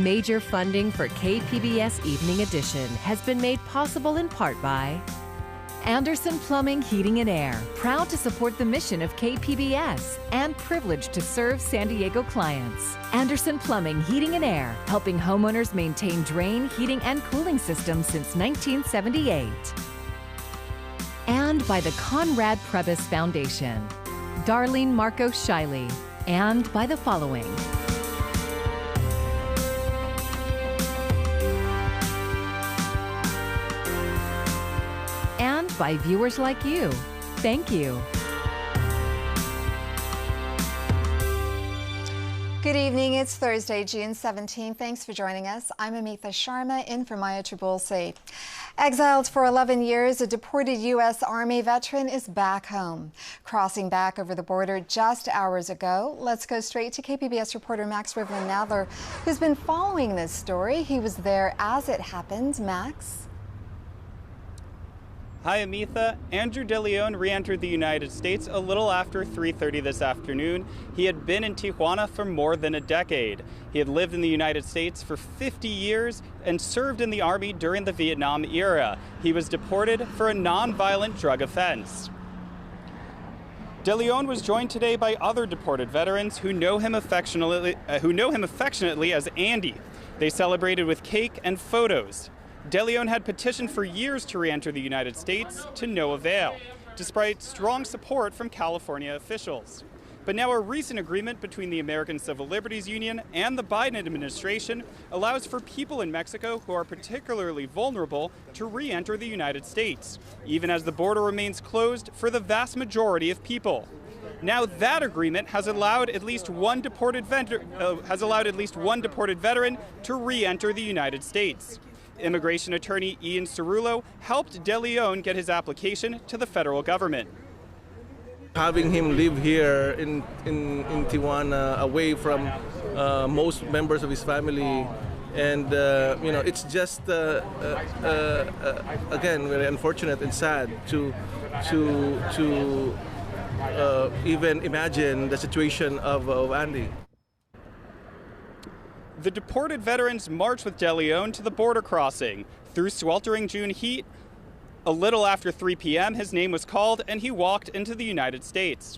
Major funding for KPBS Evening Edition has been made possible in part by Anderson Plumbing, Heating and Air, proud to support the mission of KPBS and privileged to serve San Diego clients. Anderson Plumbing, Heating and Air, helping homeowners maintain drain, heating, and cooling systems since 1978. And by the Conrad Prebys Foundation, Darlene Marco Shiley, and by the following. And by viewers like you. Thank you. Good evening. It's Thursday, June 17th. Thanks for joining us. I'm Amitha Sharma, in for Maya Tribulsi. Exiled for 11 years, a deported U.S. Army veteran is back home. Crossing back over the border just hours ago. Let's go straight to KPBS reporter Max Rivlin-Nadler, who's been following this story. He was there as it happened. Max? Hi, Amitha. Andrew DeLeon re-entered the United States a little after 3:30 this afternoon. He had been in Tijuana for more than a decade. He had lived in the United States for 50 years and served in the Army during the Vietnam era. He was deported for a nonviolent drug offense. DeLeon was joined today by other deported veterans who know him affectionately as Andy. They celebrated with cake and photos. DeLeon had petitioned for years to re-enter the United States to no avail, despite strong support from California officials. But now a recent agreement between the American Civil Liberties Union and the Biden administration allows for people in Mexico who are particularly vulnerable to re-enter the United States, even as the border remains closed for the vast majority of people. Now that agreement has allowed at least one deported veteran to re-enter the United States. Immigration attorney Ian Cerullo helped DeLeon get his application to the federal government. Having him live here in Tijuana, away from most members of his family, and it's just again very unfortunate and sad to even imagine the situation of Andy. The deported veterans marched with DeLeon to the border crossing. Through sweltering June heat, a little after 3 p.m., his name was called and he walked into the United States.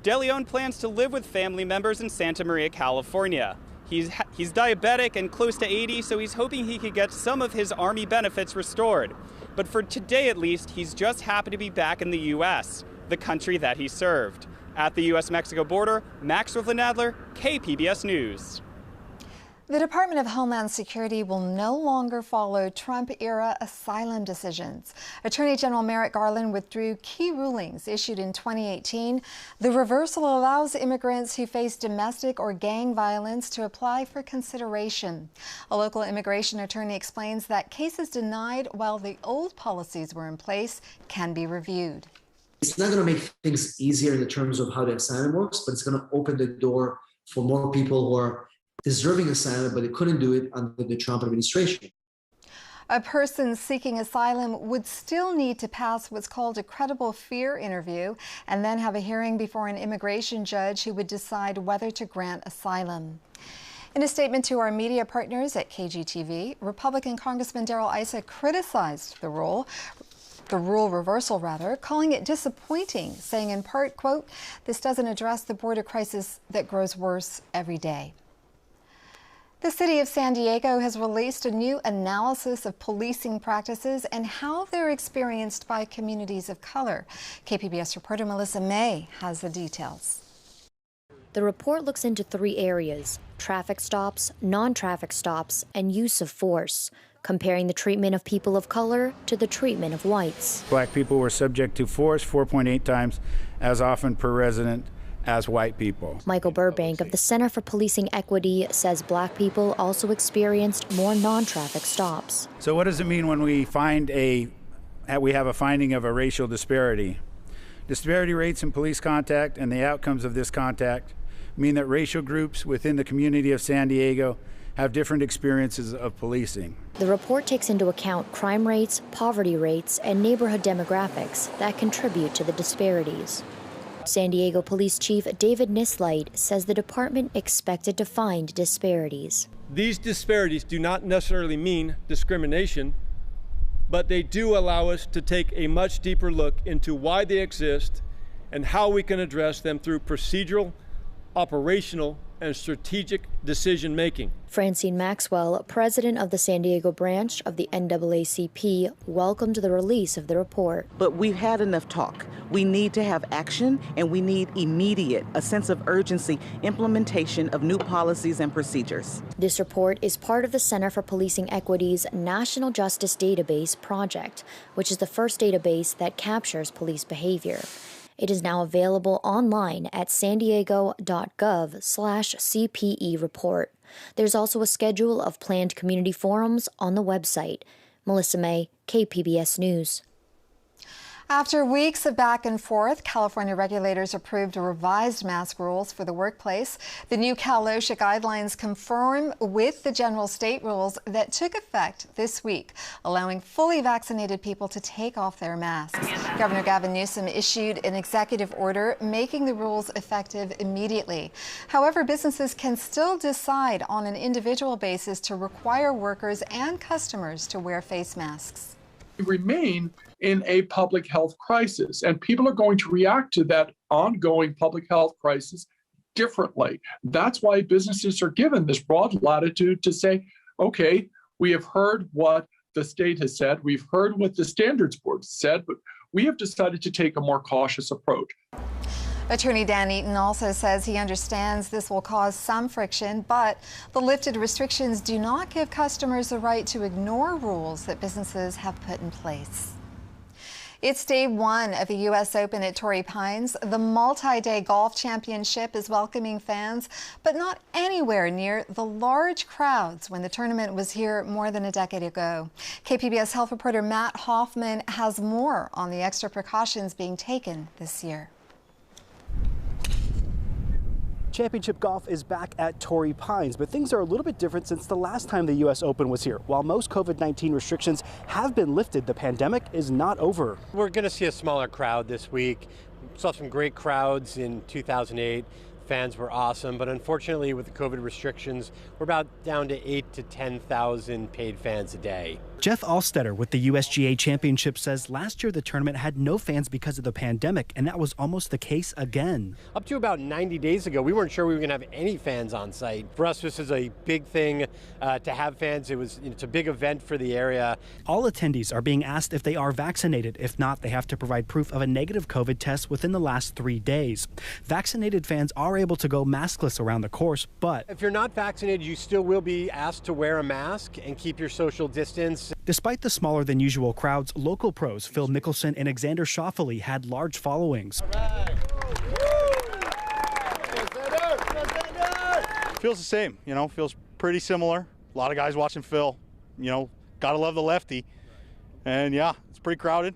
DeLeon plans to live with family members in Santa Maria, California. He's diabetic and close to 80, so he's hoping he could get some of his Army benefits restored. But for today at least, he's just happy to be back in the U.S., the country that he served. At the U.S.-Mexico border, Max Rivlin-Nadler, KPBS News. The Department of Homeland Security will no longer follow Trump-era asylum decisions. Attorney General Merrick Garland withdrew key rulings issued in 2018. The reversal allows immigrants who face domestic or gang violence to apply for consideration. A local immigration attorney explains that cases denied while the old policies were in place can be reviewed. It's not going to make things easier in the terms of how the asylum works, but it's going to open the door for more people who are deserving asylum, but they couldn't do it under the Trump administration. A person seeking asylum would still need to pass what's called a credible fear interview and then have a hearing before an immigration judge who would decide whether to grant asylum. In a statement to our media partners at KGTV, Republican Congressman Darrell Issa criticized the rule reversal, calling it disappointing, saying in part, quote, "This doesn't address the border crisis that grows worse every day." The city of San Diego has released a new analysis of policing practices and how they're experienced by communities of color. KPBS reporter Melissa May has the details. The report looks into 3 areas: traffic stops, non-traffic stops, and use of force, comparing the treatment of people of color to the treatment of whites. Black people were subject to force 4.8 times as often per resident as white people. Michael Burbank of the Center for Policing Equity says black people also experienced more non-traffic stops. So what does it mean when we have a finding of a racial disparity? Disparity rates in police contact and the outcomes of this contact mean that racial groups within the community of San Diego have different experiences of policing. The report takes into account crime rates, poverty rates, and neighborhood demographics that contribute to the disparities. San Diego Police Chief David Nislight says the department expected to find disparities. These disparities do not necessarily mean discrimination, but they do allow us to take a much deeper look into why they exist and how we can address them through procedural, operational, and strategic decision making. Francine Maxwell, president of the San Diego branch of the NAACP, welcomed the release of the report. But we've had enough talk. We need to have action, and we need immediate, a sense of urgency, implementation of new policies and procedures. This report is part of the Center for Policing Equity's National Justice Database project, which is the first database that captures police behavior. It is now available online at sandiego.gov/CPE report. There's also a schedule of planned community forums on the website. Melissa May, KPBS News. After weeks of back and forth, California regulators approved revised mask rules for the workplace. The new Cal OSHA guidelines conform with the general state rules that took effect this week, allowing fully vaccinated people to take off their masks. Governor Gavin Newsom issued an executive order making the rules effective immediately. However, businesses can still decide on an individual basis to require workers and customers to wear face masks. We remain in a public health crisis, and people are going to react to that ongoing public health crisis differently. That's why businesses are given this broad latitude to say, okay, we have heard what the state has said, we've heard what the standards board said, but we have decided to take a more cautious approach. Attorney Dan Eaton also says he understands this will cause some friction, but the lifted restrictions do not give customers the right to ignore rules that businesses have put in place. It's day one of the U.S. Open at Torrey Pines. The multi-day golf championship is welcoming fans, but not anywhere near the large crowds when the tournament was here more than a decade ago. KPBS health reporter Matt Hoffman has more on the extra precautions being taken this year. Championship golf is back at Torrey Pines, but things are a little bit different since the last time the U.S. Open was here. While most COVID-19 restrictions have been lifted, the pandemic is not over. We're going to see a smaller crowd this week. We saw some great crowds in 2008. Fans were awesome, but unfortunately with the COVID restrictions, we're about down to 8,000 to 10,000 paid fans a day. Jeff Alstetter with the USGA Championship says last year the tournament had no fans because of the pandemic, and that was almost the case again. Up to about 90 days ago, we weren't sure we were going to have any fans on site. For us, this is a big thing to have fans. It's a big event for the area. All attendees are being asked if they are vaccinated. If not, they have to provide proof of a negative COVID test within the last 3 days. Vaccinated fans are able to go maskless around the course, but if you're not vaccinated, you still will be asked to wear a mask and keep your social distance. Despite the smaller than usual crowds, local pros Phil Nicholson and Alexander Schauffele had large followings. Feels the same, feels pretty similar. A lot of guys watching Phil, gotta love the lefty. And yeah, it's pretty crowded.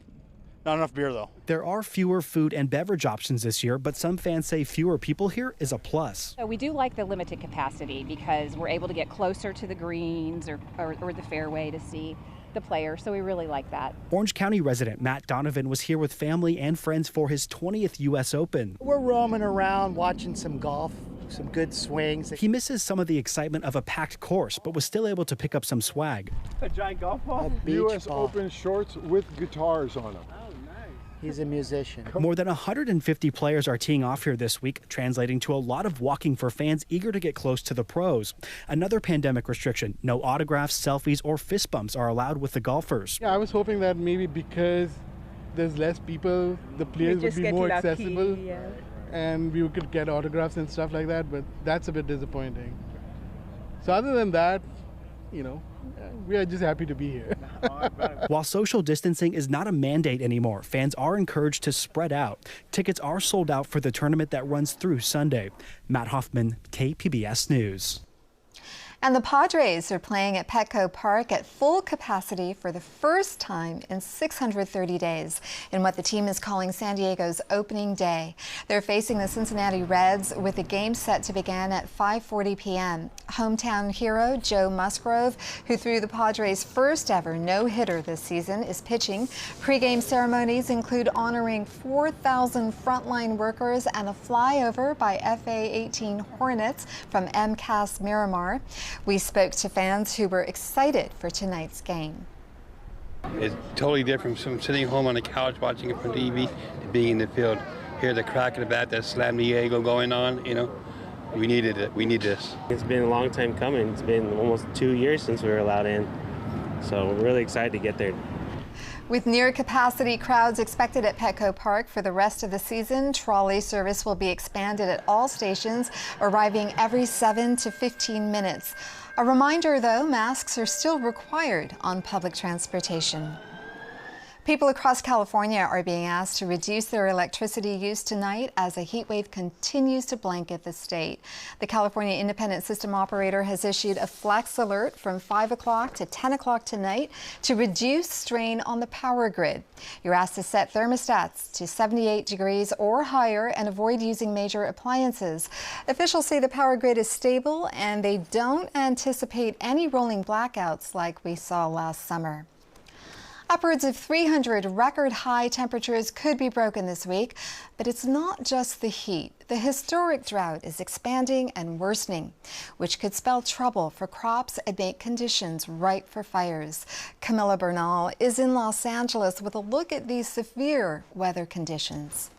Not enough beer though. There are fewer food and beverage options this year, but some fans say fewer people here is a plus. So we do like the limited capacity because we're able to get closer to the greens or the fairway to see the players, so we really like that. Orange County resident Matt Donovan was here with family and friends for his 20th U.S. Open. We're roaming around watching some golf, some good swings. He misses some of the excitement of a packed course, but was still able to pick up some swag. A giant golf ball? U.S. Open shorts with guitars on them. He's a musician. More than 150 players are teeing off here this week, translating to a lot of walking for fans eager to get close to the pros. Another pandemic restriction, no autographs, selfies, or fist bumps are allowed with the golfers. Yeah, I was hoping that maybe because there's less people, the players would be more accessible, and we could get autographs and stuff like that, but that's a bit disappointing. So other than that, we are just happy to be here. While social distancing is not a mandate anymore, fans are encouraged to spread out. Tickets are sold out for the tournament that runs through Sunday. Matt Hoffman, KPBS News. And the Padres are playing at Petco Park at full capacity for the first time in 630 days in what the team is calling San Diego's opening day. They're facing the Cincinnati Reds with the game set to begin at 5:40 p.m. Hometown hero Joe Musgrove, who threw the Padres' first ever no-hitter this season, is pitching. Pre-game ceremonies include honoring 4,000 frontline workers and a flyover by FA-18 Hornets from MCAS Miramar. We spoke to fans who were excited for tonight's game. It's totally different from sitting home on the couch watching it from TV to being in the field. Hear the crack of the bat, that Slam Diego going on, you know. We needed it. We need this. It's been a long time coming. It's been almost 2 years since we were allowed in. So we're really excited to get there. With near-capacity crowds expected at Petco Park for the rest of the season, trolley service will be expanded at all stations, arriving every 7 to 15 minutes. A reminder, though, masks are still required on public transportation. People across California are being asked to reduce their electricity use tonight as a heat wave continues to blanket the state. The California Independent System Operator has issued a flex alert from 5 o'clock to 10 o'clock tonight to reduce strain on the power grid. You're asked to set thermostats to 78 degrees or higher and avoid using major appliances. Officials say the power grid is stable and they don't anticipate any rolling blackouts like we saw last summer. Upwards of 300 record high temperatures could be broken this week, but it's not just the heat. The historic drought is expanding and worsening, which could spell trouble for crops and make conditions ripe for fires. Camilla Bernal is in Los Angeles with a look at these severe weather conditions.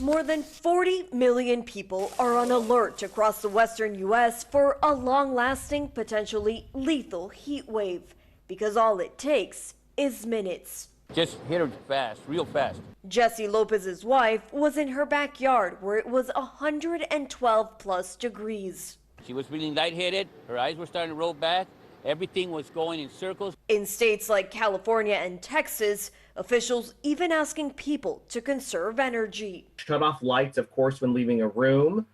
More than 40 million people are on alert across the western U.S. for a long-lasting, potentially lethal heat wave. Because all it takes is minutes. Just hit her fast, real fast. Jessie Lopez's wife was in her backyard where it was 112 plus degrees. She was feeling lightheaded, her eyes were starting to roll back, everything was going in circles. In states like California and Texas, officials even asking people to conserve energy. Shut off lights, of course, when leaving a room.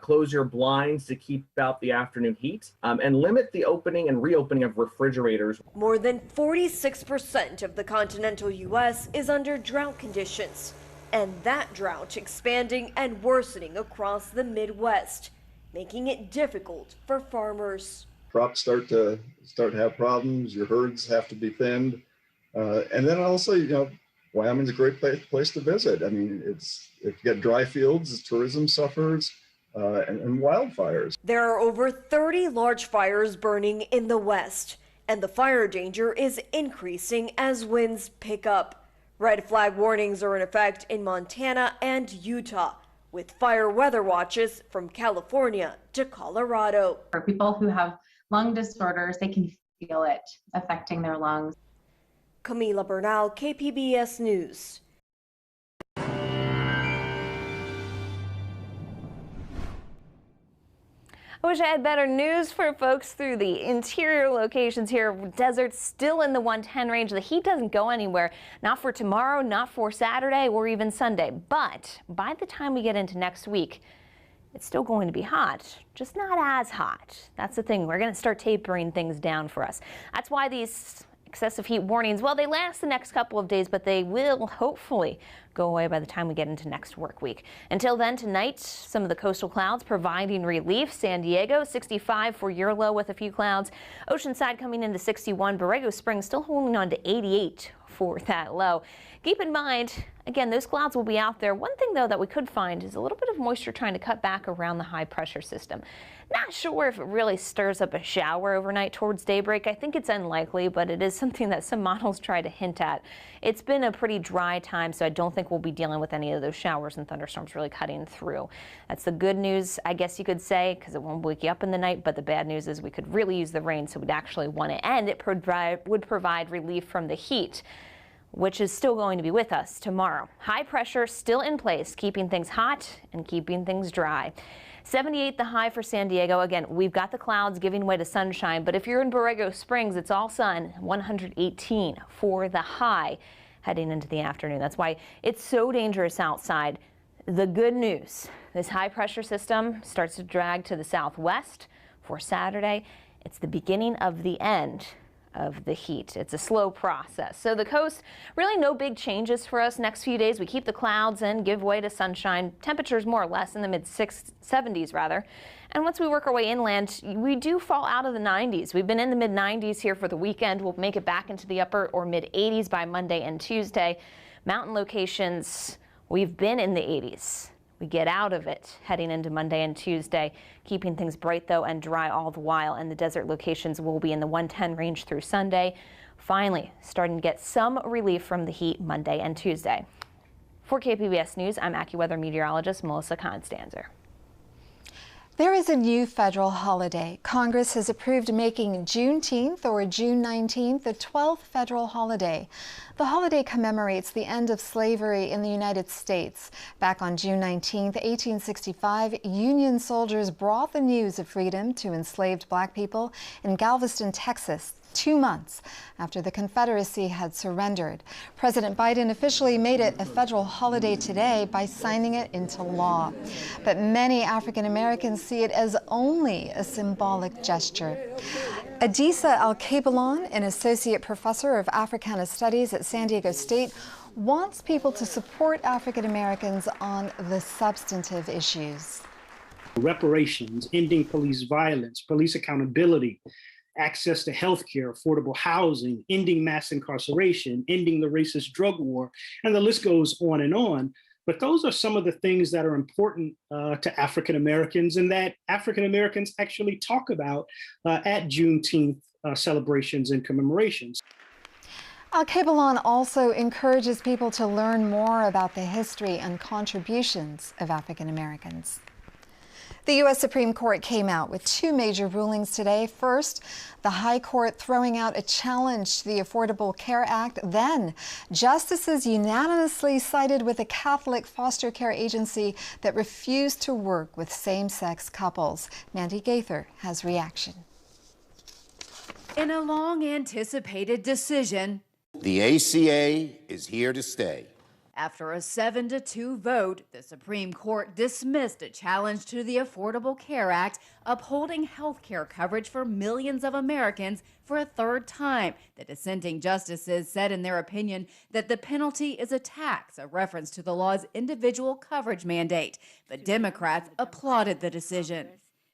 Close your blinds to keep out the afternoon heat, and limit the opening and reopening of refrigerators. More than 46% of the continental U.S. is under drought conditions, and that drought expanding and worsening across the Midwest, making it difficult for farmers. Crops start to have problems, your herds have to be thinned, and then also, you know, Wyoming's a great place to visit. I mean, if you get dry fields, tourism suffers. And wildfires. There are over 30 large fires burning in the West, and the fire danger is increasing as winds pick up. Red flag warnings are in effect in Montana and Utah, with fire weather watches from California to Colorado. For people who have lung disorders, they can feel it affecting their lungs. Camila Bernal, KPBS News. I wish I had better news for folks through the interior locations here. Desert's still in the 110 range. The heat doesn't go anywhere, not for tomorrow, not for Saturday or even Sunday. But by the time we get into next week, it's still going to be hot, just not as hot. That's the thing. We're going to start tapering things down for us. That's why these excessive heat warnings, well, they last the next couple of days, but they will hopefully go away by the time we get into next work week. Until then, tonight, some of the coastal clouds providing relief. San Diego, 65 for your low with a few clouds. Oceanside coming into 61. Borrego Springs still holding on to 88 for that low. Keep in mind, again, those clouds will be out there. One thing, though, that we could find is a little bit of moisture trying to cut back around the high pressure system. Not sure if it really stirs up a shower overnight towards daybreak. I think it's unlikely, but it is something that some models try to hint at. It's been a pretty dry time, so I don't think we'll be dealing with any of those showers and thunderstorms really cutting through. That's the good news, I guess you could say, because it won't wake you up in the night, but the bad news is we could really use the rain, so we'd actually want it, and it would provide relief from the heat, which is still going to be with us tomorrow. High pressure still in place, keeping things hot and keeping things dry. 78 the high for San Diego. Again, we've got the clouds giving way to sunshine, but if you're in Borrego Springs, it's all sun. 118 for the high heading into the afternoon. That's why it's so dangerous outside. The good news, this high pressure system starts to drag to the southwest, For Saturday, it's the beginning of the end of the heat. It's a slow process. So the coast, really no big changes for us next few days. We keep the clouds and give way to sunshine. Temperatures more or less in the mid-70s rather. And once we work our way inland, we do fall out of the 90s. We've been in the mid-90s here for the weekend. We'll make it back into the upper or mid-80s by Monday and Tuesday. Mountain locations, we've been in the 80s. We get out of it heading into Monday and Tuesday, keeping things bright though and dry all the while. And the desert locations will be in the 110 range through Sunday. Finally, starting to get some relief from the heat Monday and Tuesday. For KPBS News, I'm AccuWeather meteorologist Melissa Constanzer. There is a new federal holiday. Congress has approved making Juneteenth or June 19th the 12th federal holiday. The holiday commemorates the end of slavery in the United States. Back on June 19, 1865, Union soldiers brought the news of freedom to enslaved black people in Galveston, Texas, 2 months after the Confederacy had surrendered. President Biden officially made it a federal holiday today by signing it into law. But many African Americans see it as only a symbolic gesture. Adisa Al-Kabalon, an associate professor of Africana Studies at San Diego State, wants people to support African Americans on the substantive issues. Reparations, ending police violence, police accountability, access to health care, affordable housing, ending mass incarceration, ending the racist drug war, and the list goes on and on. But those are some of the things that are important to African Americans and that African Americans actually talk about at Juneteenth celebrations and commemorations. Al-Kabalon also encourages people to learn more about the history and contributions of African Americans. The U.S. Supreme Court came out with two major rulings today. First, the High Court throwing out a challenge to the Affordable Care Act. Then, justices unanimously sided with a Catholic foster care agency that refused to work with same-sex couples. Mandy Gaither has reaction. In a long-anticipated decision, the ACA is here to stay. After a 7-2 vote, the Supreme Court dismissed a challenge to the Affordable Care Act, upholding health care coverage for millions of Americans for a third time. The dissenting justices said in their opinion that the penalty is a tax, a reference to the law's individual coverage mandate. But Democrats applauded the decision.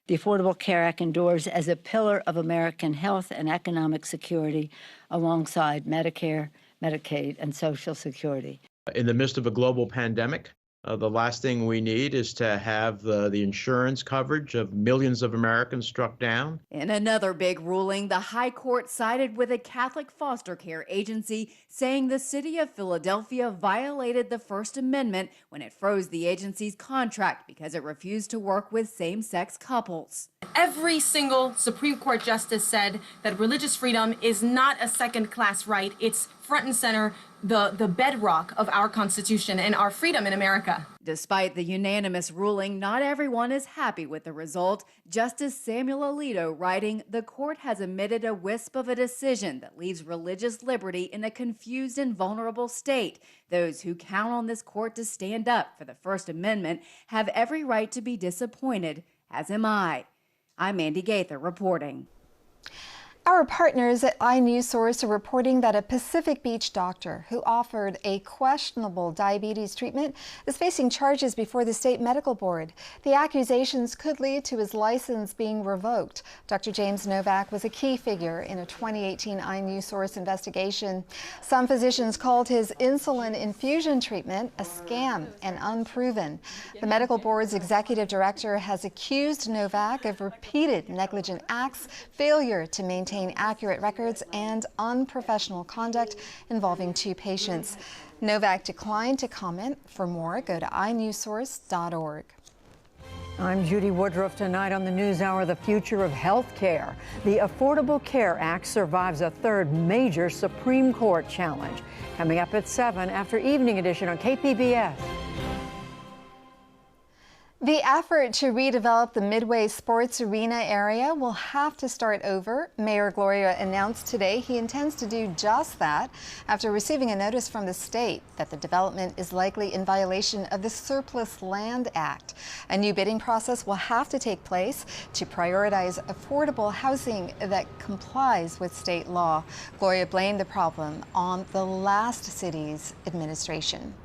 The Affordable Care Act endures as a pillar of American health and economic security alongside Medicare, Medicaid, and Social Security. In the midst of a global pandemic, the last thing we need is to have the insurance coverage of millions of Americans struck down. In another big ruling, the High Court sided with a Catholic foster care agency, saying the city of Philadelphia violated the First Amendment when it froze the agency's contract because it refused to work with same-sex couples. Every single Supreme Court justice said that religious freedom is not a second-class right. It's front and center, the bedrock of our Constitution and our freedom in America. Despite the unanimous ruling, not everyone is happy with the result. Justice Samuel Alito writing, "The court has omitted a wisp of a decision that leaves religious liberty in a confused and vulnerable state. Those who count on this court to stand up for the First Amendment have every right to be disappointed, as am I." I'm Mandy Gaither reporting. Our partners at iNewsSource are reporting that a Pacific Beach doctor who offered a questionable diabetes treatment is facing charges before the state medical board. The accusations could lead to his license being revoked. Dr. James Novak was a key figure in a 2018 iNewsSource investigation. Some physicians called his insulin infusion treatment a scam and unproven. The medical board's executive director has accused Novak of repeated negligent acts, failure to maintain accurate records, and unprofessional conduct involving two patients. Novak declined to comment. For more, go to iNewsSource.org. I'm Judy Woodruff. Tonight on the NewsHour, the future of health care. The Affordable Care Act survives a third major Supreme Court challenge. Coming up at 7 after Evening Edition on KPBS. The effort to redevelop the Midway Sports Arena area will have to start over. Mayor Gloria announced today he intends to do just that after receiving a notice from the state that the development is likely in violation of the Surplus Land Act. A new bidding process will have to take place to prioritize affordable housing that complies with state law. Gloria blamed the problem on the last city's administration.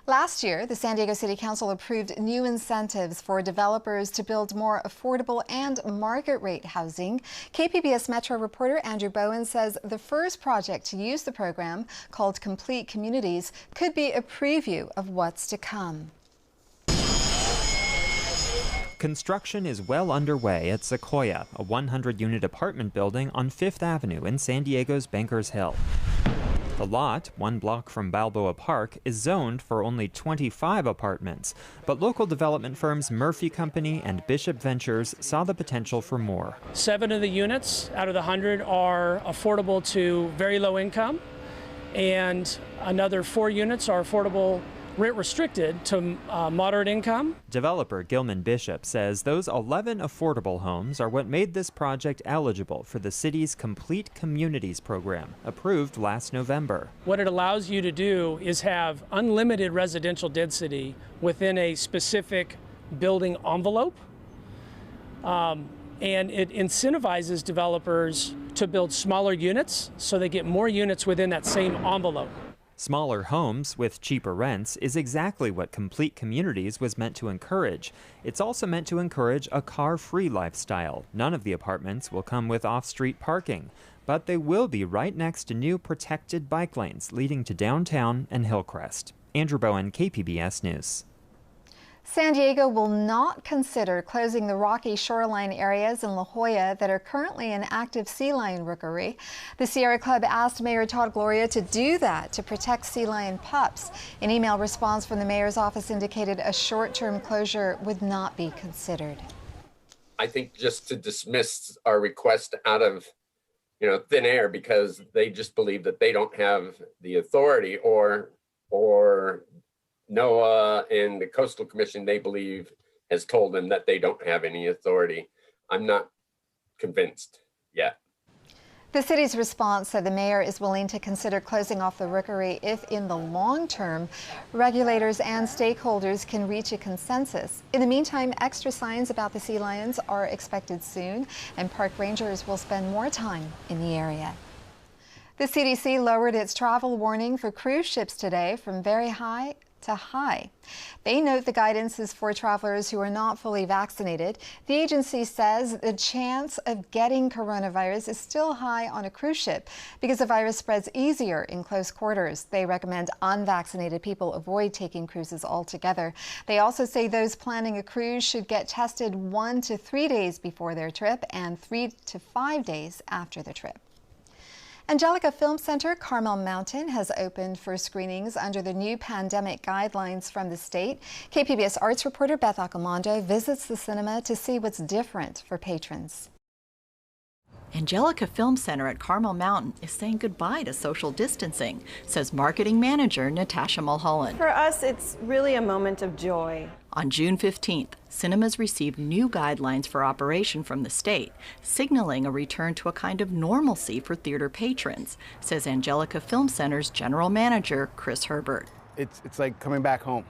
Last year, the San Diego City Council approved new incentives for developers to build more affordable and market-rate housing. KPBS Metro reporter Andrew Bowen says the first project to use the program, called Complete Communities, could be a preview of what's to come. Construction is well underway at Sequoia, a 100-unit apartment building on 5th Avenue in San Diego's Bankers Hill. The lot, 1 block from Balboa Park, is zoned for only 25 apartments, but local development firms Murphy Company and Bishop Ventures saw the potential for more. 7 of the units out of the 100 are affordable to very low income, and another 4 units are affordable rent restricted to moderate income. Developer Gilman Bishop says those 11 affordable homes are what made this project eligible for the city's Complete Communities program, approved last November. What it allows you to do is have unlimited residential density within a specific building envelope, and it incentivizes developers to build smaller units so they get more units within that same envelope. Smaller homes with cheaper rents is exactly what Complete Communities was meant to encourage. It's also meant to encourage a car-free lifestyle. None of the apartments will come with off-street parking, but they will be right next to new protected bike lanes leading to downtown and Hillcrest. Andrew Bowen, KPBS News. San Diego will not consider closing the rocky shoreline areas in La Jolla that are currently an active sea lion rookery. The Sierra Club asked Mayor Todd Gloria to do that to protect sea lion pups. An email response from the mayor's office indicated a short-term closure would not be considered. I think just to dismiss our request out of thin air because they just believe that they don't have the authority, or NOAA and the Coastal Commission, they believe, has told them that they don't have any authority. I'm not convinced yet. The city's response said the mayor is willing to consider closing off the rookery if, in the long term, regulators and stakeholders can reach a consensus. In the meantime, extra signs about the sea lions are expected soon, and park rangers will spend more time in the area. The CDC lowered its travel warning for cruise ships today from very high to high. They note the guidance is for travelers who are not fully vaccinated. The agency says the chance of getting coronavirus is still high on a cruise ship because the virus spreads easier in close quarters. They recommend unvaccinated people avoid taking cruises altogether. They also say those planning a cruise should get tested 1 to 3 days before their trip and 3 to 5 days after the trip. Angelica Film Center, Carmel Mountain, has opened for screenings under the new pandemic guidelines from the state. KPBS arts reporter Beth Accomando visits the cinema to see what's different for patrons. Angelica Film Center at Carmel Mountain is saying goodbye to social distancing, says marketing manager Natasha Mulholland. For us, it's really a moment of joy. On June 15th, cinemas received new guidelines for operation from the state, signaling a return to a kind of normalcy for theater patrons, says Angelica Film Center's general manager, Chris Herbert. It's like coming back home,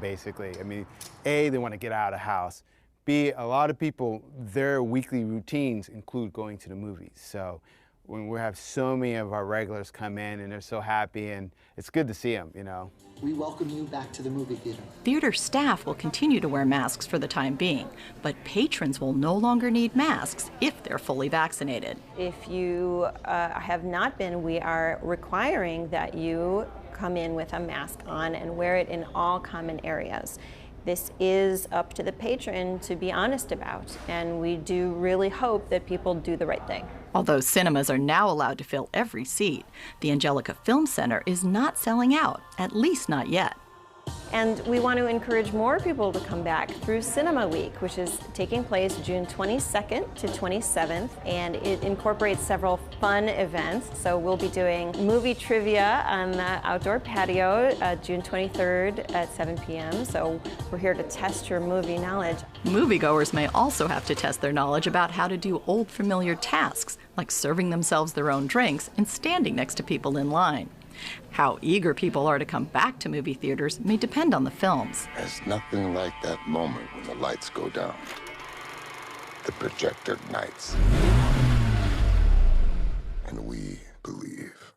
basically. I mean, A, they want to get out of the house. B, a lot of people, their weekly routines include going to the movies. So when we have so many of our regulars come in and they're so happy, and it's good to see them, We welcome you back to the movie theater. Theater staff will continue to wear masks for the time being, but patrons will no longer need masks if they're fully vaccinated. If you have not been, we are requiring that you come in with a mask on and wear it in all common areas. This is up to the patron to be honest about, and we do really hope that people do the right thing. Although cinemas are now allowed to fill every seat, the Angelica Film Center is not selling out, at least not yet. And we want to encourage more people to come back through Cinema Week, which is taking place June 22nd to 27th, and it incorporates several fun events. So we'll be doing movie trivia on the outdoor patio June 23rd at 7 p.m. So we're here to test your movie knowledge. Moviegoers may also have to test their knowledge about how to do old familiar tasks, like serving themselves their own drinks and standing next to people in line. How eager people are to come back to movie theaters may depend on the films. There's nothing like that moment when the lights go down. The projector ignites. And we believe.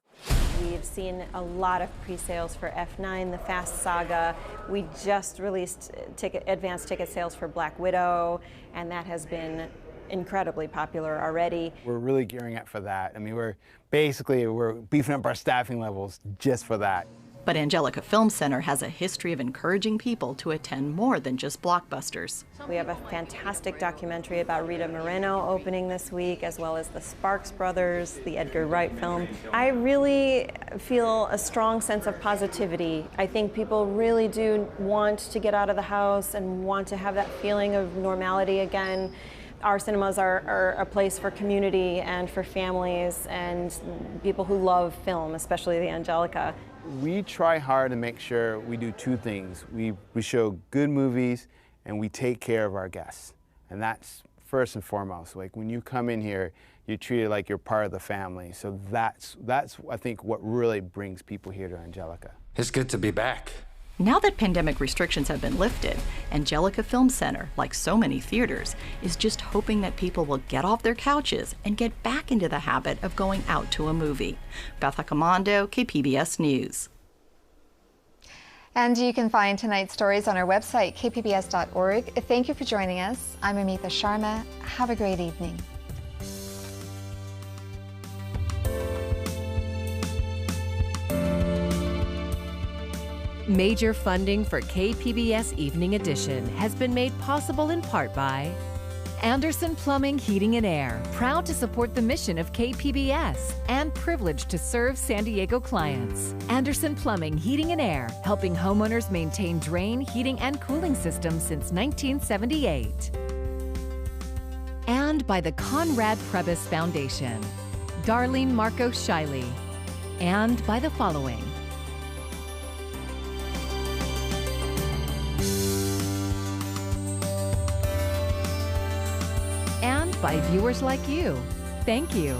We've seen a lot of pre-sales for F9, the Fast Saga. We just released advanced ticket sales for Black Widow, and that has been incredibly popular already. We're really gearing up for that. I mean, we're beefing up our staffing levels just for that. But Angelica Film Center has a history of encouraging people to attend more than just blockbusters. We have a fantastic documentary about Rita Moreno opening this week, as well as the Sparks Brothers, the Edgar Wright film. I really feel a strong sense of positivity. I think people really do want to get out of the house and want to have that feeling of normality again. Our cinemas are a place for community and for families and people who love film, especially the Angelica. We try hard to make sure we do two things. We show good movies and we take care of our guests. And that's first and foremost. Like when you come in here, you're treated like you're part of the family. So that's I think what really brings people here to Angelica. It's good to be back. Now that pandemic restrictions have been lifted, Angelica Film Center, like so many theaters, is just hoping that people will get off their couches and get back into the habit of going out to a movie. Beth Accomando, KPBS News. And you can find tonight's stories on our website, kpbs.org. Thank you for joining us. I'm Amita Sharma. Have a great evening. Major funding for KPBS Evening Edition has been made possible in part by Anderson Plumbing, Heating and Air, proud to support the mission of KPBS and privileged to serve San Diego clients. Anderson Plumbing, Heating and Air, helping homeowners maintain drain, heating, and cooling systems since 1978. And by the Conrad Prebys Foundation, Darlene Marco Shiley, and by the following. And by viewers like you. Thank you.